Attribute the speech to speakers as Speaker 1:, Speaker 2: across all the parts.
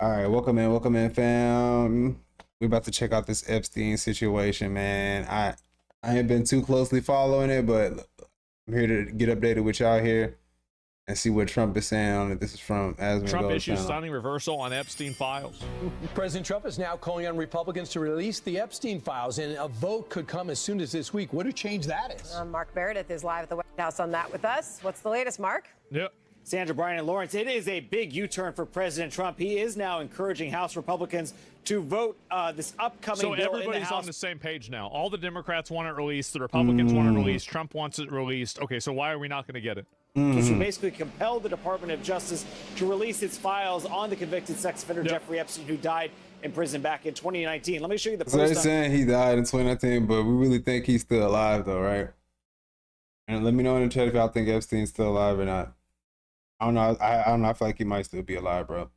Speaker 1: All right, welcome in, fam. We're about to check out this Epstein situation, man. I ain't been too closely following it, but I'm here to get updated with y'all here and see what Trump is saying on it. This is from Asman
Speaker 2: Trump
Speaker 1: Gold's
Speaker 2: issues
Speaker 1: channel.
Speaker 2: stunning reversal on Epstein files.
Speaker 3: President Trump is now calling on Republicans to release the Epstein files, and a vote could come as soon as this week. What a change that is.
Speaker 4: Mark Meredith is live at the White House on that with us. What's the latest, Mark?
Speaker 2: Yep.
Speaker 5: Sandra, Brian, and Lawrence, it is a big U-turn for President Trump. He is now encouraging House Republicans to vote this upcoming bill in the House.
Speaker 2: So everybody's on the same page now. All the Democrats want it released. The Republicans want it released. Trump wants it released. Okay, so why are we not going to get it?
Speaker 5: So basically compel the Department of Justice to release its files on the convicted sex offender Jeffrey Epstein, who died in prison back in 2019. Let me show you the post.
Speaker 1: So they're saying he died in 2019, but we really think he's still alive, though, right? And let me know in the chat if y'all think Epstein's still alive or not. I don't know. I don't know. I feel like he might still be alive, bro.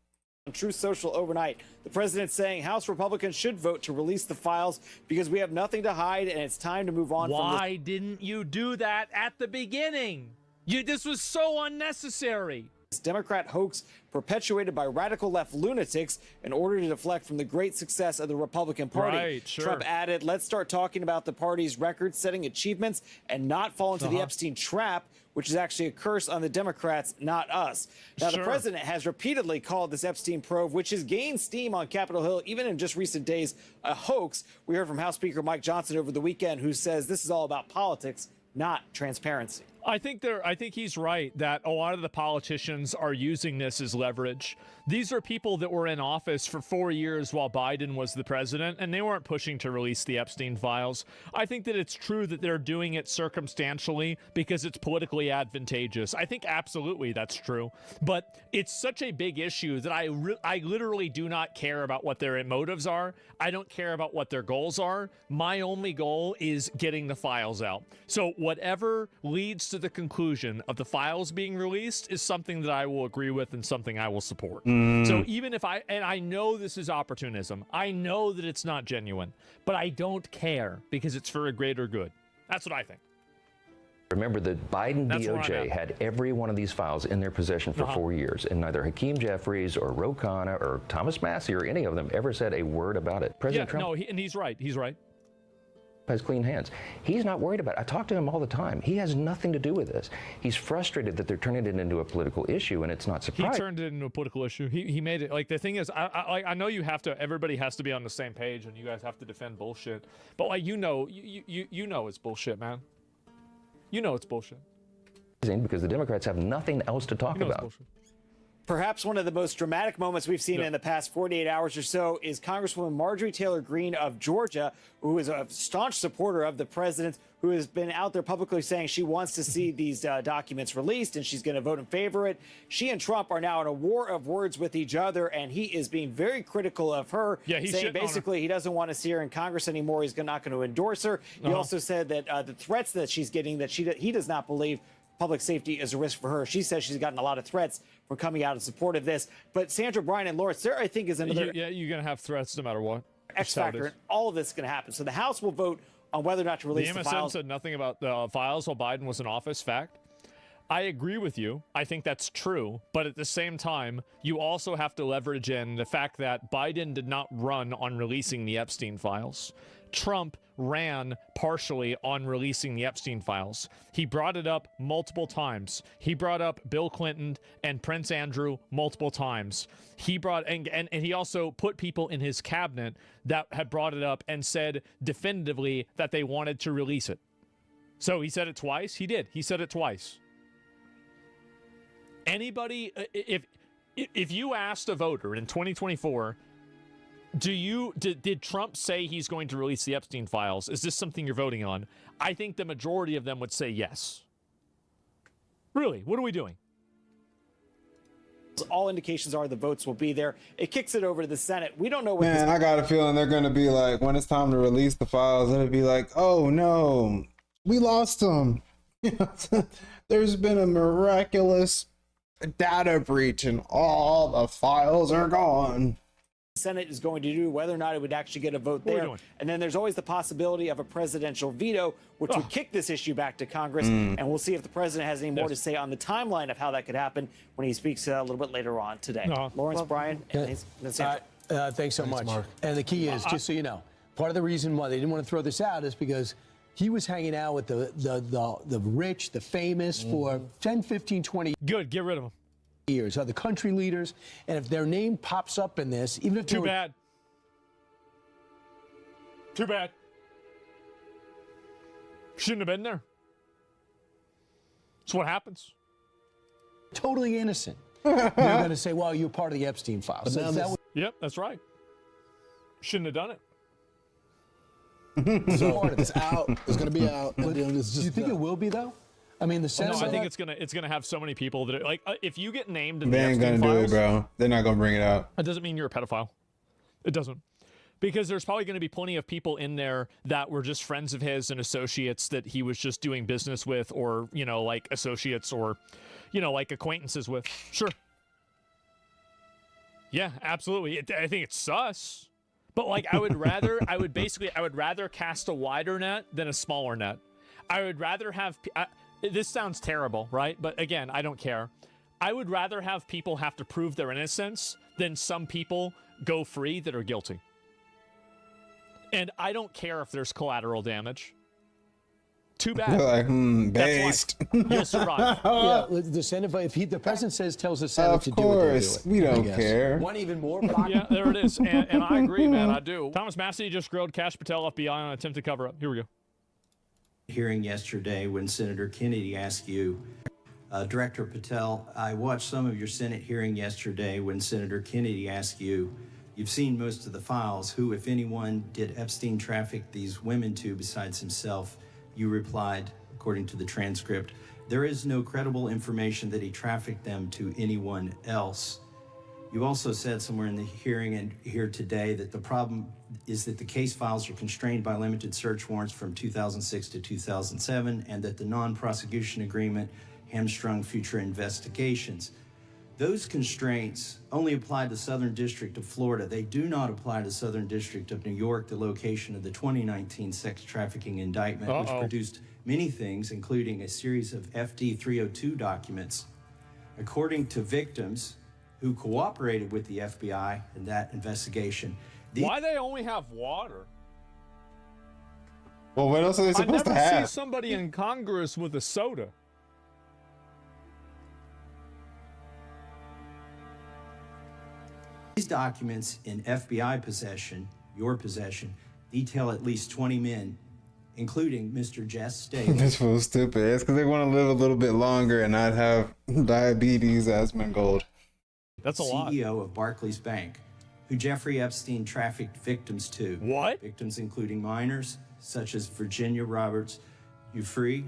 Speaker 5: On Truth Social overnight, the president saying House Republicans should vote to release the files because we have nothing to hide and it's time to move on.
Speaker 2: Why didn't you do that at the beginning? This was so unnecessary.
Speaker 5: This Democrat hoax perpetuated by radical left lunatics in order to deflect from the great success of the Republican Party.
Speaker 2: Right, sure.
Speaker 5: Trump added, let's start talking about the party's record-setting achievements and not fall into the Epstein trap, which is actually a curse on the Democrats, not us. Now, the president has repeatedly called this Epstein probe, which has gained steam on Capitol Hill, even in just recent days, a hoax. We heard from House Speaker Mike Johnson over the weekend, who says this is all about politics, not transparency.
Speaker 2: I think he's right that a lot of the politicians are using this as leverage. These are people that were in office for 4 years while Biden was the president, and they weren't pushing to release the Epstein files. I think that it's true that they're doing it circumstantially because it's politically advantageous. I think absolutely that's true. But it's such a big issue that I literally do not care about what their motives are. I don't care about what their goals are. My only goal is getting the files out. So whatever leads to the conclusion of the files being released is something that I will agree with and something I will support. So even if I know this is opportunism, I know that it's not genuine, but I don't care because it's for a greater good. That's what I think.
Speaker 6: Remember, the Biden DOJ had every one of these files in their possession for 4 years, and neither Hakeem Jeffries or Ro Khanna or Thomas Massie or any of them ever said a word about it. President Trump,
Speaker 2: and he's right. He's right.
Speaker 6: Has clean hands. He's not worried about it. I talk to him all the time. He has nothing to do with this. He's frustrated that they're turning it into a political issue, and it's not surprising.
Speaker 2: He turned it into a political issue. He made it, like, the thing is, I know you have to, everybody has to be on the same page, and you guys have to defend bullshit. But, like, you know it's bullshit, man. You know it's bullshit.
Speaker 6: Because the Democrats have nothing else to talk about.
Speaker 5: Perhaps one of the most dramatic moments we've seen in the past 48 hours or so is Congresswoman Marjorie Taylor Greene of Georgia, who is a staunch supporter of the president, who has been out there publicly saying she wants to see these documents released and she's going to vote in favor of it. She and Trump are now in a war of words with each other, and he is being very critical of her, saying basically he doesn't want to see her in Congress anymore. He's not going to endorse her. He also said that the threats that she's getting, that he does not believe public safety is a risk for her. She says she's gotten a lot of threats from coming out in support of this. But Sandra, Brian, and Lawrence, there I think is another...
Speaker 2: You're going to have threats no matter what.
Speaker 5: X factor, and all of this is going to happen. So the House will vote on whether or not to release the files.
Speaker 2: The MSN said nothing about the files while Biden was in office. Fact. I agree with you. I think that's true. But at the same time, you also have to leverage in the fact that Biden did not run on releasing the Epstein files. Trump ran partially on releasing the Epstein files. He brought it up multiple times. He brought up Bill Clinton and Prince Andrew multiple times. He brought and he also put people in his cabinet that had brought it up and said definitively that they wanted to release it. So he said it twice. He did. He said it twice. Anybody, if you asked a voter in 2024, did Trump say he's going to release the Epstein files? Is this something you're voting on? I think the majority of them would say yes. Really, what are we doing?
Speaker 5: All indications are the votes will be there. It kicks it over to the Senate. We don't know what.
Speaker 1: Man, I got a feeling they're going to be like, when it's time to release the files, it'll be like, oh no, we lost them. There's been a miraculous data breach and all the files are gone.
Speaker 5: Senate is going to do, whether or not it would actually get a vote
Speaker 2: What are we
Speaker 5: there.
Speaker 2: doing?
Speaker 5: And then there's always the possibility of a presidential veto, which would kick this issue back to Congress. And we'll see if the president has any more to say on the timeline of how that could happen when he speaks a little bit later on today. Lawrence, Brian, and Sandra.
Speaker 3: Thanks so much.
Speaker 7: Mark.
Speaker 3: And the key is, just so you know, part of the reason why they didn't want to throw this out is because he was hanging out with the rich, the famous for 10, 15, 20
Speaker 2: Good, get rid of him.
Speaker 3: years, other country leaders. And if their name pops up in this, even if they
Speaker 2: Too
Speaker 3: were
Speaker 2: bad. Too bad. Shouldn't have been there. That's what happens.
Speaker 3: totally innocent, you're going to say, well, you're part of the Epstein files.
Speaker 7: But now
Speaker 2: Yep, that's right. Shouldn't have done it.
Speaker 7: it's out. It's going to be out.
Speaker 3: do you think it will be, though? I mean, the Senate.
Speaker 2: No, I think it's gonna have so many people that like if you get named in
Speaker 1: They
Speaker 2: the
Speaker 1: ain't
Speaker 2: Epstein
Speaker 1: gonna do it,
Speaker 2: files,
Speaker 1: bro. They're not gonna bring it out.
Speaker 2: it doesn't mean you're a pedophile. It doesn't. Because there's probably going to be plenty of people in there that were just friends of his and associates that he was just doing business with, or, you know, like associates or, you know, like acquaintances with. Sure. Yeah, absolutely. I think it's sus. But like I would rather cast a wider net than a smaller net. I would rather have this sounds terrible, right? But again, I don't care. I would rather have people have to prove their innocence than some people go free that are guilty. And I don't care if there's collateral damage. Too bad.
Speaker 1: They're like, based.
Speaker 2: You'll survive.
Speaker 3: Yeah, the Senate, if the president tells the Senate
Speaker 1: Of
Speaker 3: to do it, they'll do
Speaker 1: course,
Speaker 3: it.
Speaker 1: we
Speaker 3: I
Speaker 1: don't
Speaker 3: guess.
Speaker 1: care.
Speaker 3: One even more.
Speaker 2: Yeah, there it is. And I agree, man. I do. Thomas Massey just grilled Kash Patel, FBI, on an attempted cover-up. Here we go.
Speaker 8: Hearing yesterday when Senator Kennedy asked you, Director Patel, I watched some of your Senate hearing yesterday when Senator Kennedy asked you, you've seen most of the files, who, if anyone, did Epstein traffic these women to besides himself? You replied, according to the transcript, there is no credible information that he trafficked them to anyone else. You also said somewhere in the hearing and here today that the problem is that the case files are constrained by limited search warrants from 2006 to 2007 and that the non-prosecution agreement hamstrung future investigations. Those constraints only apply to the Southern District of Florida. They do not apply to the Southern District of New York, the location of the 2019 sex trafficking indictment, which produced many things, including a series of FD 302 documents. According to victims who cooperated with the FBI in that investigation.
Speaker 2: Why they only have water?
Speaker 1: Well, what else are they supposed to
Speaker 2: I never
Speaker 1: have?
Speaker 2: see somebody in Congress with a soda.
Speaker 8: These documents in FBI possession, your possession, detail at least 20 men, including Mr. Jess Davis.
Speaker 1: This fool's stupid. It's because they want to live a little bit longer and not have diabetes, asthma, and gold.
Speaker 2: That's a lot.
Speaker 8: CEO of Barclays Bank, who Jeffrey Epstein trafficked victims to.
Speaker 2: What?
Speaker 8: Victims including minors, such as Virginia Roberts. You free?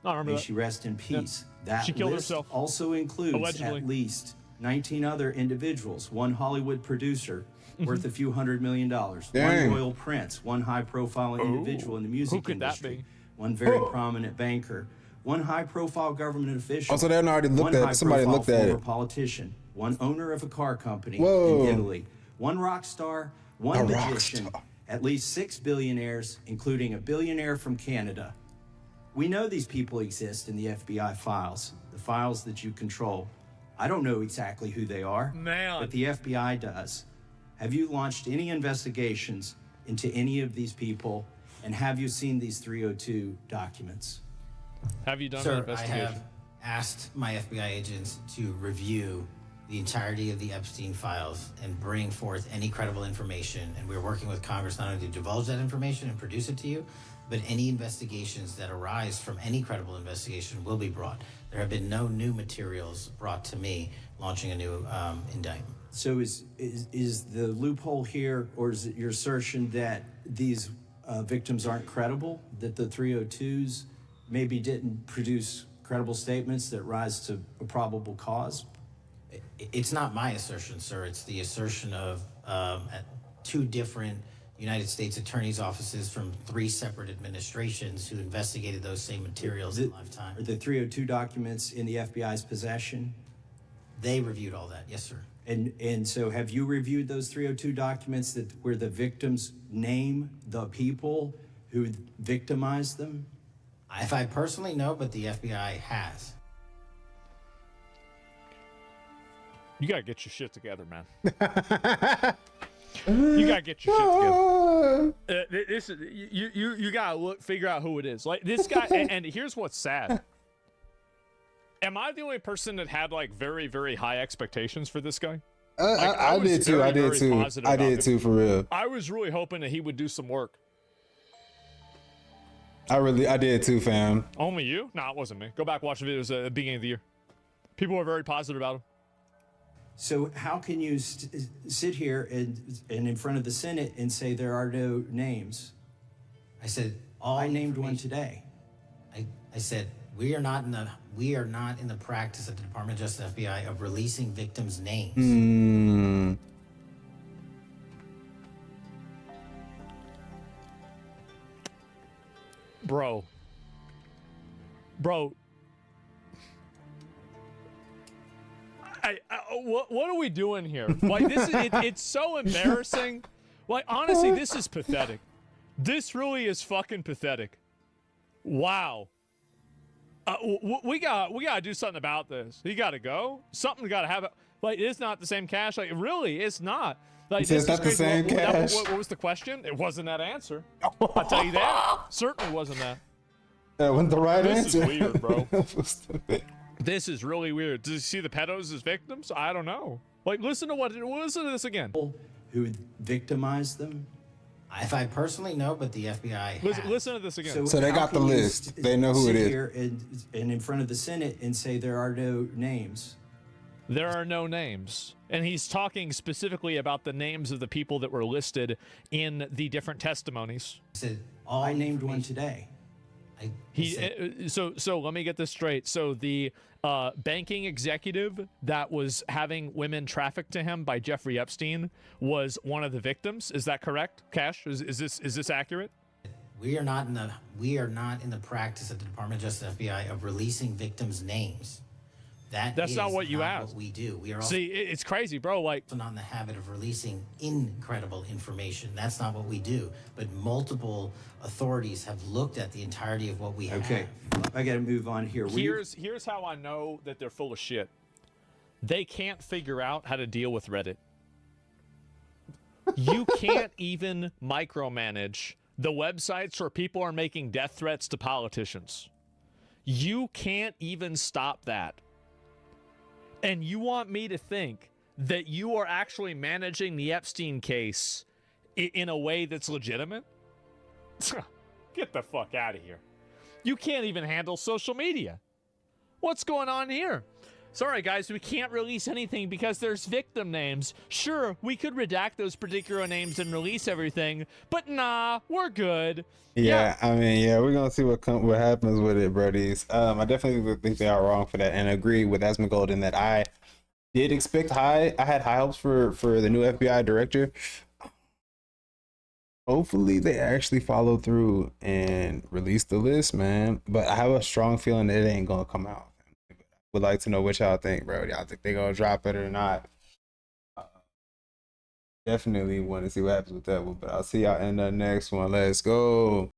Speaker 2: I remember
Speaker 8: May
Speaker 2: that.
Speaker 8: she rest in peace. That
Speaker 2: She killed
Speaker 8: list
Speaker 2: herself.
Speaker 8: also includes
Speaker 2: Allegedly.
Speaker 8: at least 19 other individuals, one Hollywood producer worth a few $100 million,
Speaker 1: Dang.
Speaker 8: one royal prince, one high-profile individual in the music
Speaker 2: who could that
Speaker 8: industry,
Speaker 2: be?
Speaker 8: one very prominent banker, one high-profile government official.
Speaker 1: Also, they hadn't already looked
Speaker 8: one
Speaker 1: at it. Somebody
Speaker 8: high-profile
Speaker 1: looked at
Speaker 8: former
Speaker 1: it.
Speaker 8: politician, one owner of a car company
Speaker 1: Whoa.
Speaker 8: in Italy, one rock star, one
Speaker 1: A rock
Speaker 8: magician,
Speaker 1: star.
Speaker 8: at least 6 billionaires, including a billionaire from Canada. We know these people exist in the FBI files, the files that you control. I don't know exactly who they are,
Speaker 2: Man.
Speaker 8: but the FBI does. Have you launched any investigations into any of these people, and have you seen these 302 documents?
Speaker 2: Have you done an
Speaker 9: Sir, I
Speaker 2: investigation?
Speaker 9: have asked my FBI agents to review the entirety of the Epstein files and bring forth any credible information. And we're working with Congress not only to divulge that information and produce it to you, but any investigations that arise from any credible investigation will be brought. There have been no new materials brought to me launching a new indictment.
Speaker 8: So is the loophole here, or is it your assertion that these victims aren't credible, that the 302s maybe didn't produce credible statements that rise to a probable cause?
Speaker 9: It's not my assertion, sir. It's the assertion of two different United States attorneys' offices from 3 separate administrations who investigated those same materials in lifetime.
Speaker 8: Are the 302 documents in the FBI's possession?
Speaker 9: They reviewed all that, yes, sir.
Speaker 8: And so have you reviewed those 302 documents that where the victims name the people who victimized them?
Speaker 9: If I personally know, but the FBI has.
Speaker 2: You gotta get your shit together, man. You gotta get your shit together. This is you gotta figure out who it is. Like this guy, and here's what's sad. Am I the only person that had like very, very high expectations for this guy? Like,
Speaker 1: I did too. I did too. For real.
Speaker 2: I was really hoping that he would do some work.
Speaker 1: I did too, fam.
Speaker 2: Only you? No, it wasn't me. Go back, watch the videos at the beginning of the year. People were very positive about him.
Speaker 8: So how can you sit here and in front of the Senate and say there are no names?
Speaker 9: I said
Speaker 8: I named one today.
Speaker 9: I said we are not in the practice at the Department of Justice FBI of releasing victims' names.
Speaker 2: Bro. What are we doing here? Like this is it's so embarrassing. Like honestly, this is pathetic. This really is fucking pathetic. Wow. We gotta do something about this. He gotta go. Something gotta have it. Like it's not the same cash. Like really, it's not. Like
Speaker 1: it's not the same cash.
Speaker 2: What was the question? It wasn't that answer. I'll tell you that. Certainly wasn't that.
Speaker 1: That wasn't the right answer.
Speaker 2: This is weird, bro. This is really weird. Does he see the pedos as victims? I don't know. Like, listen to this again.
Speaker 8: Who victimized them?
Speaker 9: If I personally know, but the FBI has.
Speaker 2: Listen to this again.
Speaker 1: So they got the list. They know who it is.
Speaker 8: Sit here and in front of the Senate and say there are no names.
Speaker 2: There are no names. And he's talking specifically about the names of the people that were listed in the different testimonies.
Speaker 8: I named one today.
Speaker 2: So let me get this straight. So the banking executive that was having women trafficked to him by Jeffrey Epstein was one of the victims. Is that correct, Cash? Is this accurate?
Speaker 9: We are not in the practice at the Department of Justice FBI of releasing victims' names. That's
Speaker 2: not what you asked.
Speaker 9: What we do. We are also
Speaker 2: See, it's crazy, bro. Like,
Speaker 9: not in the habit of releasing incredible information. That's not what we do. But multiple authorities have looked at the entirety of what we have.
Speaker 8: Okay, I got to move on here.
Speaker 2: Here's how I know that they're full of shit. They can't figure out how to deal with Reddit. You can't even micromanage the websites where people are making death threats to politicians. You can't even stop that. And you want me to think that you are actually managing the Epstein case in a way that's legitimate? Get the fuck out of here. You can't even handle social media. What's going on here? Sorry, guys, we can't release anything because there's victim names. Sure, we could redact those particular names and release everything, but nah, we're good.
Speaker 1: Yeah, I mean, yeah, we're gonna see what happens with it, buddies. I definitely think they are wrong for that, and agree with Asmongold in that I did expect I had high hopes for the new FBI director. Hopefully, they actually follow through and release the list, man. But I have a strong feeling that it ain't gonna come out. Would like to know what y'all think, bro. Y'all think they gonna drop it or not? Definitely want to see what happens with that one, but I'll see y'all in the next one. Let's go.